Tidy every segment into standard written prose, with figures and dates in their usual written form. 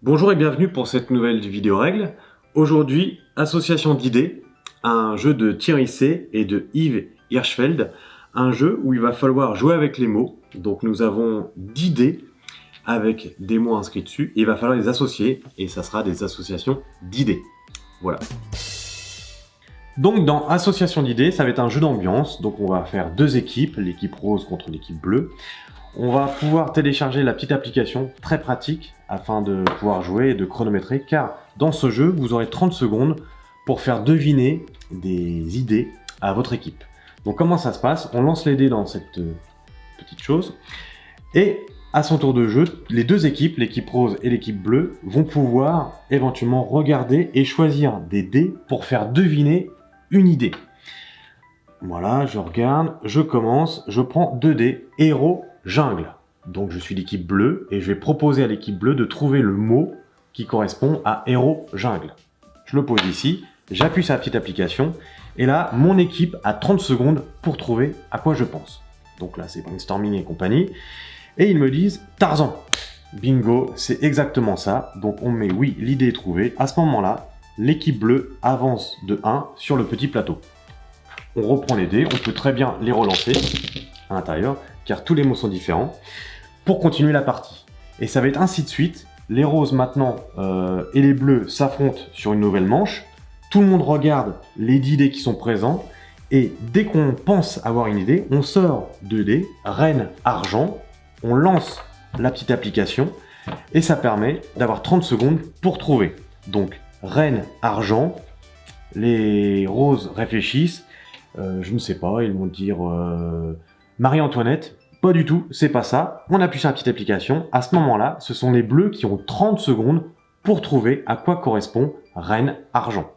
Bonjour et bienvenue pour cette nouvelle vidéo règle. Aujourd'hui, Association d'idées, un jeu de Thierry C et de Yves Hirschfeld, un jeu où il va falloir jouer avec les mots. Donc nous avons 10 dés avec des mots inscrits dessus et il va falloir les associer et ça sera des associations d'idées. Voilà. Donc dans Association d'idées, ça va être un jeu d'ambiance. Donc on va faire deux équipes, l'équipe rose contre l'équipe bleue. On va pouvoir télécharger la petite application très pratique afin de pouvoir jouer et de chronométrer, car dans ce jeu, vous aurez 30 secondes pour faire deviner des idées à votre équipe. Donc comment ça se passe? On lance les dés dans cette petite chose et à son tour de jeu, les deux équipes, l'équipe rose et l'équipe bleue, vont pouvoir éventuellement regarder et choisir des dés pour faire deviner une idée. Voilà, je regarde, je commence, je prends 2 dés, héros, jungle. Donc je suis l'équipe bleue et je vais proposer à l'équipe bleue de trouver le mot qui correspond à héros, jungle. Je le pose ici, j'appuie sur la petite application et là, mon équipe a 30 secondes pour trouver à quoi je pense. Donc là, c'est brainstorming et compagnie. Et ils me disent Tarzan. Bingo, c'est exactement ça. Donc on met oui, l'idée est trouvée. À ce moment-là, l'équipe bleue avance de 1 sur le petit plateau. On reprend les dés, on peut très bien les relancer à l'intérieur, car tous les mots sont différents, pour continuer la partie. Et ça va être ainsi de suite. Les roses maintenant et les bleus s'affrontent sur une nouvelle manche. Tout le monde regarde les 10 dés qui sont présents. Et dès qu'on pense avoir une idée, on sort 2 dés, reine, argent. On lance la petite application et ça permet d'avoir 30 secondes pour trouver. Donc, reine, argent, les roses réfléchissent. Je ne sais pas, ils vont dire Marie-Antoinette. Pas du tout, c'est pas ça. On appuie sur la petite application. À ce moment-là, ce sont les bleus qui ont 30 secondes pour trouver à quoi correspond reine, argent.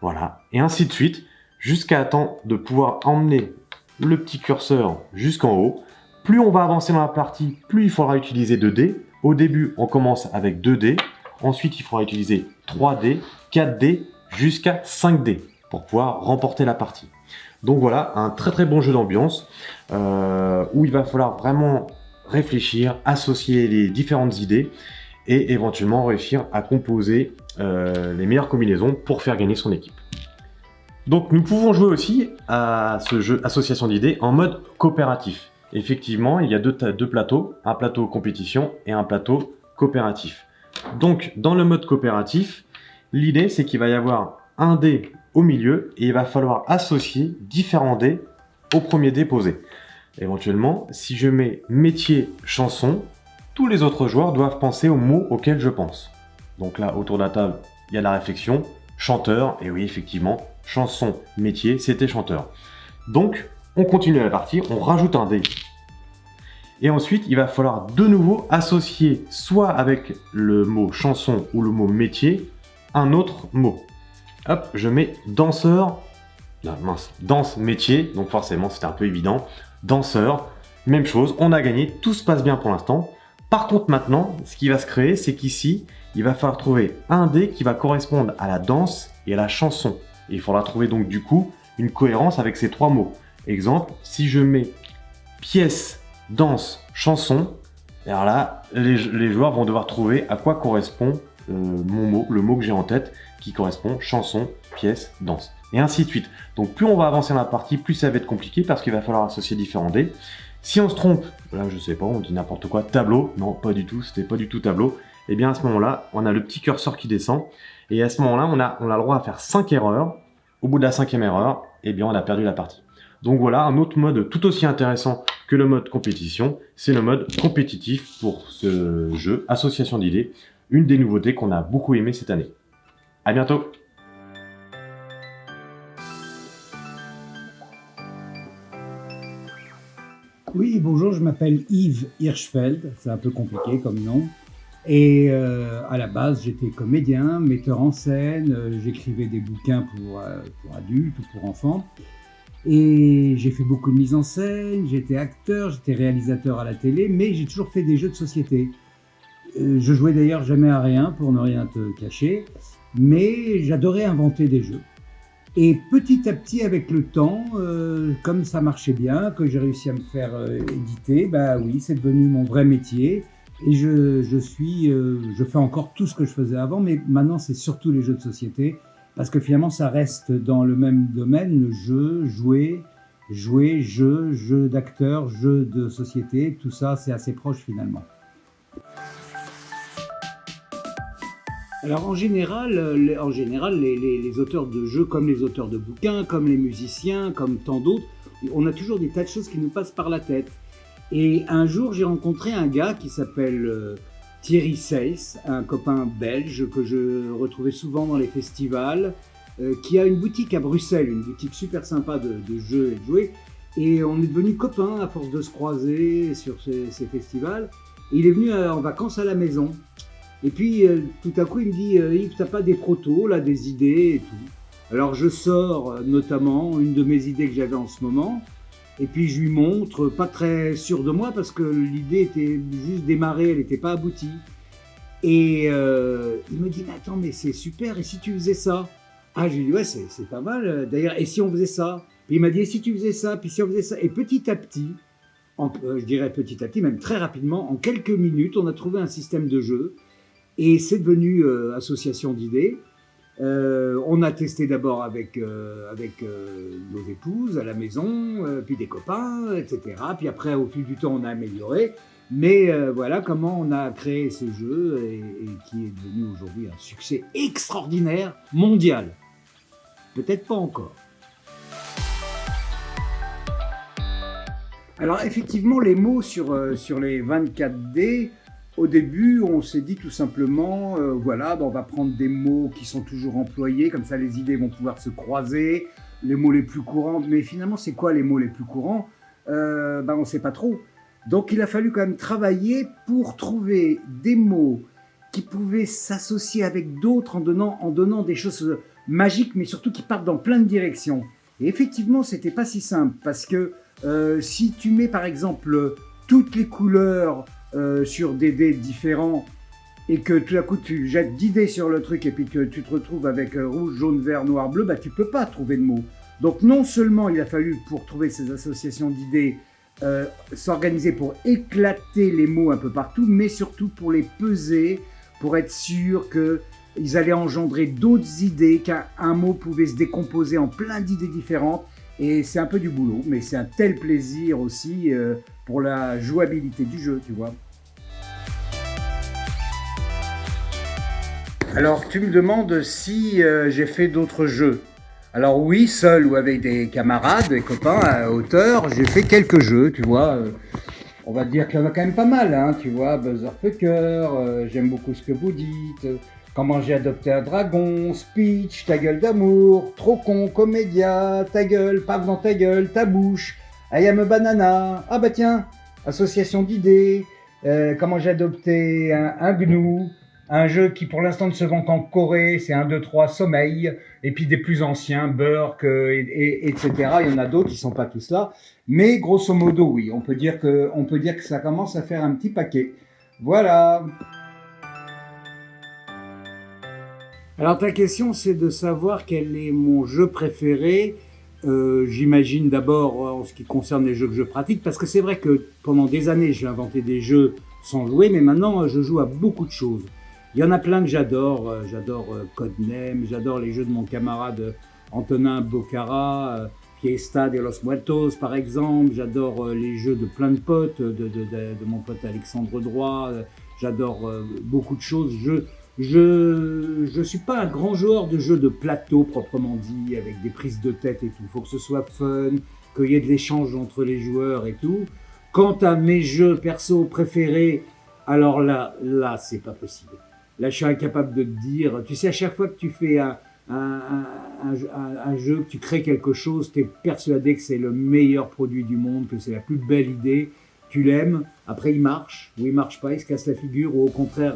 Voilà, et ainsi de suite, jusqu'à temps de pouvoir emmener le petit curseur jusqu'en haut. Plus on va avancer dans la partie, plus il faudra utiliser 2 dés. Au début, on commence avec 2 dés. Ensuite, il faudra utiliser 3 dés, 4 dés, jusqu'à 5 dés pour pouvoir remporter la partie. Donc voilà, un très très bon jeu d'ambiance où il va falloir vraiment réfléchir, associer les différentes idées et éventuellement réussir à composer les meilleures combinaisons pour faire gagner son équipe. Donc nous pouvons jouer aussi à ce jeu Association d'idées en mode coopératif. Effectivement, il y a deux plateaux, un plateau compétition et un plateau coopératif. Donc dans le mode coopératif, l'idée c'est qu'il va y avoir un dé au milieu et il va falloir associer différents dés au premier dé posé. Éventuellement, si je mets métier, chanson, tous les autres joueurs doivent penser aux mots auxquels je pense. Donc là, autour de la table, il y a la réflexion, chanteur, et oui, effectivement, chanson, métier, c'était chanteur. Donc, on continue la partie, on rajoute un dé. Et ensuite, il va falloir de nouveau associer, soit avec le mot chanson ou le mot métier, un autre mot. Hop, je mets danseur, danse, métier, donc forcément c'était un peu évident. Danseur, même chose, on a gagné, tout se passe bien pour l'instant. Par contre maintenant, ce qui va se créer, c'est qu'ici, il va falloir trouver un dé qui va correspondre à la danse et à la chanson. Et il faudra trouver donc du coup une cohérence avec ces 3 mots. Exemple, si je mets pièce, danse, chanson, alors là, les joueurs vont devoir trouver à quoi correspond mon mot, le mot que j'ai en tête, qui correspond chanson, pièce, danse. Et ainsi de suite. Donc plus on va avancer dans la partie, plus ça va être compliqué parce qu'il va falloir associer différents dés. Si on se trompe, là je sais pas, on dit n'importe quoi, tableau, non pas du tout, c'était pas du tout tableau, et bien à ce moment-là, on a le petit curseur qui descend, et à ce moment-là, on a le droit à faire 5 erreurs. Au bout de la 5e erreur, eh bien on a perdu la partie. Donc voilà, un autre mode tout aussi intéressant que le mode compétition, c'est le mode compétitif pour ce jeu, Association d'idées, une des nouveautés qu'on a beaucoup aimé cette année. À bientôt! Oui, bonjour, je m'appelle Yves Hirschfeld, c'est un peu compliqué comme nom. Et à la base, j'étais comédien, metteur en scène, j'écrivais des bouquins pour adultes ou pour enfants. Et j'ai fait beaucoup de mise en scène, j'étais acteur, j'étais réalisateur à la télé, mais j'ai toujours fait des jeux de société. Je jouais d'ailleurs jamais à rien, pour ne rien te cacher, mais j'adorais inventer des jeux. Et petit à petit, avec le temps, comme ça marchait bien, que j'ai réussi à me faire éditer, bah oui, c'est devenu mon vrai métier. Et je fais encore tout ce que je faisais avant, mais maintenant c'est surtout les jeux de société, parce que finalement ça reste dans le même domaine, le jeu, jeu d'acteur, jeu de société, tout ça c'est assez proche finalement. Alors en général, les auteurs de jeux, comme les auteurs de bouquins, comme les musiciens, comme tant d'autres, on a toujours des tas de choses qui nous passent par la tête. Et un jour, j'ai rencontré un gars qui s'appelle Thierry Seyss, un copain belge que je retrouvais souvent dans les festivals, qui a une boutique à Bruxelles, une boutique super sympa de jeux et de jouets. Et on est devenus copains à force de se croiser sur ces festivals. Et il est venu en vacances à la maison. Et puis tout à coup, il me dit Yves, t'as pas des protos, là, des idées et tout. Alors je sors notamment une de mes idées que j'avais en ce moment. Et puis je lui montre, pas très sûr de moi parce que l'idée était juste démarrée, elle n'était pas aboutie. Et il me dit, mais attends, mais c'est super, et si tu faisais ça? Ah, je lui dis, ouais, c'est pas mal, d'ailleurs, et si on faisait ça? Puis il m'a dit, et si tu faisais ça? Puis si on faisait ça? Et petit à petit, je dirais petit à petit, même très rapidement, en quelques minutes, on a trouvé un système de jeu, et c'est devenu association d'idées. On a testé d'abord avec nos épouses à la maison, puis des copains, etc. Puis après, au fil du temps, on a amélioré. Mais voilà comment on a créé ce jeu et qui est devenu aujourd'hui un succès extraordinaire mondial. Peut-être pas encore. Alors effectivement, les mots sur les 24D, au début, on s'est dit tout simplement, voilà, on va prendre des mots qui sont toujours employés, comme ça les idées vont pouvoir se croiser, les mots les plus courants. Mais finalement, c'est quoi les mots les plus courants? On ne sait pas trop. Donc il a fallu quand même travailler pour trouver des mots qui pouvaient s'associer avec d'autres en donnant des choses magiques, mais surtout qui partent dans plein de directions. Et effectivement, c'était pas si simple, parce que si tu mets par exemple toutes les couleurs sur des dés différents et que tout à coup tu jettes 10 dés sur le truc et puis que tu te retrouves avec rouge, jaune, vert, noir, bleu, tu peux pas trouver de mots. Donc non seulement il a fallu, pour trouver ces associations d'idées, s'organiser pour éclater les mots un peu partout, mais surtout pour les peser, pour être sûr qu'ils allaient engendrer d'autres idées, qu'un mot pouvait se décomposer en plein d'idées différentes. Et c'est un peu du boulot, mais c'est un tel plaisir aussi pour la jouabilité du jeu, tu vois. Alors, tu me demandes si j'ai fait d'autres jeux. Alors oui, seul ou avec des camarades, des copains, auteurs, j'ai fait quelques jeux, tu vois. On va dire qu'il y en a quand même pas mal, hein, tu vois. Buzzerfucker, j'aime beaucoup ce que vous dites. Comment j'ai adopté un dragon, Speech, Ta gueule d'amour, Trop con, Comédia, Ta gueule, Paf dans ta gueule, Ta bouche, I am a banana, ah bah tiens, association d'idées, comment j'ai adopté un gnou, un jeu qui pour l'instant ne se vend qu'en Corée, c'est 1, 2, 3, Sommeil, et puis des plus anciens, Burk, etc. Il y en a d'autres qui ne sont pas tous là, mais grosso modo oui, on peut dire que ça commence à faire un petit paquet. Voilà. Alors ta question, c'est de savoir quel est mon jeu préféré. J'imagine d'abord en ce qui concerne les jeux que je pratique, parce que c'est vrai que pendant des années, j'ai inventé des jeux sans jouer, mais maintenant, je joue à beaucoup de choses. Il y en a plein que j'adore. J'adore Codename, j'adore les jeux de mon camarade Antonin Bocara, Fiesta de los Muertos, par exemple. J'adore les jeux de plein de potes, de mon pote Alexandre Droit. J'adore beaucoup de choses. Je suis pas un grand joueur de jeux de plateau proprement dit, avec des prises de tête et tout. Il faut que ce soit fun, qu'il y ait de l'échange entre les joueurs et tout. Quant à mes jeux perso préférés, alors là c'est pas possible. Là je suis incapable de te dire. Tu sais, à chaque fois que tu fais un jeu, que tu crées quelque chose, tu es persuadé que c'est le meilleur produit du monde, que c'est la plus belle idée. Tu l'aimes, après il marche, ou il marche pas, il se casse la figure, ou au contraire,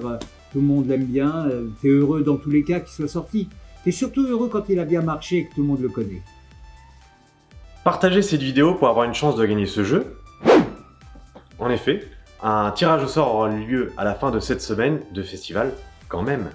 tout le monde l'aime bien, tu es heureux dans tous les cas qu'il soit sorti. Tu es surtout heureux quand il a bien marché et que tout le monde le connaît. Partagez cette vidéo pour avoir une chance de gagner ce jeu. En effet, un tirage au sort aura lieu à la fin de cette semaine de festival, quand même.